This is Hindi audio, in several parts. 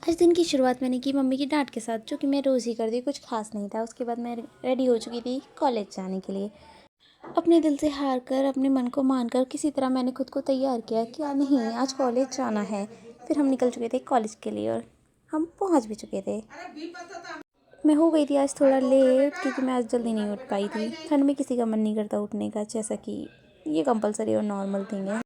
आज दिन की शुरुआत मैंने की मम्मी की डांट के साथ, जो कि मैं रोज़ ही करती, कुछ खास नहीं था। उसके बाद मैं रेडी हो चुकी थी कॉलेज जाने के लिए। अपने दिल से हार कर, अपने मन को मानकर किसी तरह मैंने खुद को तैयार किया कि नहीं, आज कॉलेज जाना है। फिर हम निकल चुके थे कॉलेज के लिए और हम पहुंच भी चुके थे। मैं हो गई थी आज थोड़ा लेट, क्योंकि मैं आज जल्दी नहीं उठ पाई थी। ठंड में किसी का मन नहीं करता उठने का, जैसा कि ये कंपलसरी और नॉर्मल थिंग है।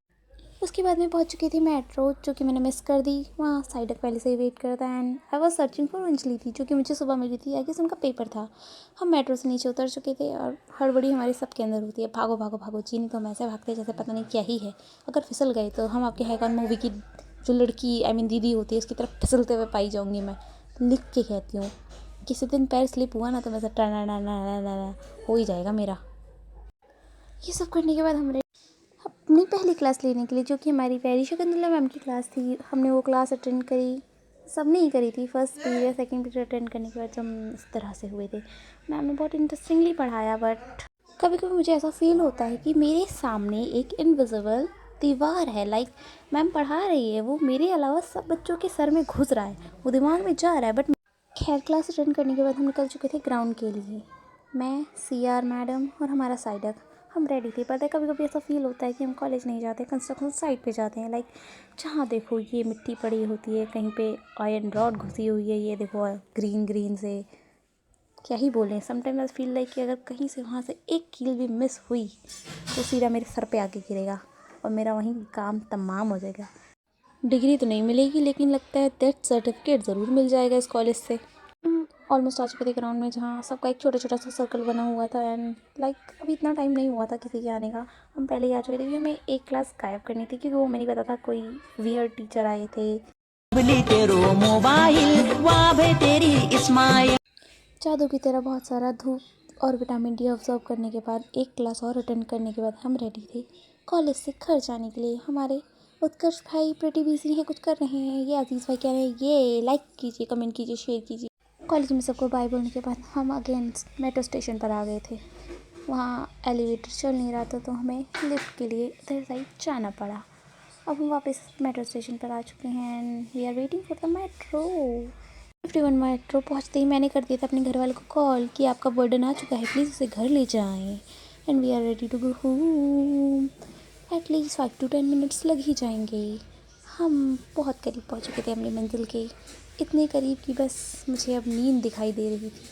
उसके बाद मैं पहुंच चुकी थी मेट्रो, जो कि मैंने मिस कर दी। वहाँ साइडक पहले से ही वेट करता है and I was searching for Anjali थी, जो कि मुझे सुबह मिली थी। आई गेस उनका पेपर था। हम मेट्रो से नीचे उतर चुके थे और हड़बड़ी हमारी सबके अंदर होती है, भागो भागो भागो। चीनी तो हम ऐसे भागते हैं जैसे पता नहीं क्या ही है। अगर फिसल गए तो हम आपके हैकॉन मूवी की जो लड़की दीदी होती है, उसकी तरफ फिसलते हुए पाई जाऊँगी। मैं लिख के कहती हूँ, किसी दिन पैर स्लिप हुआ ना तो वैसे टना हो ही जाएगा मेरा। ये सब करने के बाद हम अपनी पहली क्लास लेने के लिए, जो कि हमारी प्यारी शकुंतला मैम की क्लास थी, हमने वो क्लास अटेंड करी। सब ने ही करी थी। First period second period attend करने के बाद हम इस तरह से हुए थे। मैम ने बहुत इंटरेस्टिंगली पढ़ाया, बट कभी कभी मुझे ऐसा फील होता है कि मेरे सामने एक इनविजिबल दीवार है। लाइक मैम पढ़ा रही है, वो मेरे अलावा सब बच्चों के सर में घुस रहा है, वो दिमाग में जा रहा है। बट खैर, क्लास अटेंड करने के बाद हम निकल चुके थे ग्राउंड के लिए। मैं, CR मैडम और हमारा साइडक, हम रेडी थे। पता है, कभी कभी ऐसा फील होता है कि हम कॉलेज नहीं जाते, कंस्ट्रक्शन साइट पे जाते हैं। लाइक जहाँ देखो ये मिट्टी पड़ी होती है, कहीं पे आयरन रॉड घुसी हुई है, ये देखो ग्रीन ग्रीन से, क्या ही बोलें। समटाइम आई फील लाइक कि अगर कहीं से वहाँ से एक कील भी मिस हुई तो सीधा मेरे सर पे आके गिरेगा और मेरा वहीं काम तमाम हो जाएगा। डिग्री तो नहीं मिलेगी, लेकिन लगता है डेथ सर्टिफिकेट ज़रूर मिल जाएगा इस कॉलेज से। ऑलमोस्ट आ चुके थे ग्राउंड में, जहाँ सबका एक छोटा छोटा सा सर्कल बना हुआ था। एंड लाइक अभी इतना टाइम नहीं हुआ था किसी के आने का, हम पहले ही आ चुके थे, क्योंकि हमें एक क्लास गायब करनी थी, क्योंकि वो मैंने पता था कोई वियर्ड टीचर आए थे। जादू की तरह बहुत सारा धूप और विटामिन D ऑब्जर्व करने के बाद, एक क्लास और अटेंड करने के बाद हम रेडी थे कॉलेज से घर जाने के लिए। हमारे उत्कर्ष भाई प्रिटी बिजी हैं, कुछ कर रहे हैं। ये अजीज़ भाई कह रहे हैं ये लाइक कीजिए, कमेंट कीजिए, शेयर कीजिए। कॉलेज में सबको बाय बोलने के बाद हम अगेन मेट्रो स्टेशन पर आ गए थे। वहाँ एलिवेटर चल नहीं रहा था, तो हमें लिफ्ट के लिए इधर साइड जाना पड़ा। अब हम वापस मेट्रो स्टेशन पर आ चुके हैं and we are waiting for the metro. 51 metro पहुँचते ही मैंने कर दिया था अपने घर वाले को कॉल कि आपका बर्डन आ चुका है, प्लीज़ उसे घर ले जाएं। And we are ready to go home. At least 5 to 10 minutes लग ही जाएंगे। हम बहुत करीब पहुँच चुके थे अपनी मंजिल के, इतने करीब कि बस मुझे अब नींद दिखाई दे रही थी।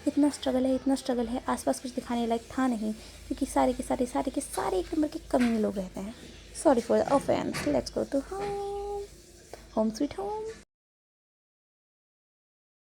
इतना स्ट्रगल है, आसपास कुछ दिखाने लायक था नहीं, क्योंकि सारे के सारे एक नंबर के कमीने लोग रहते हैं। Sorry for the offence, let's go to home, home sweet home.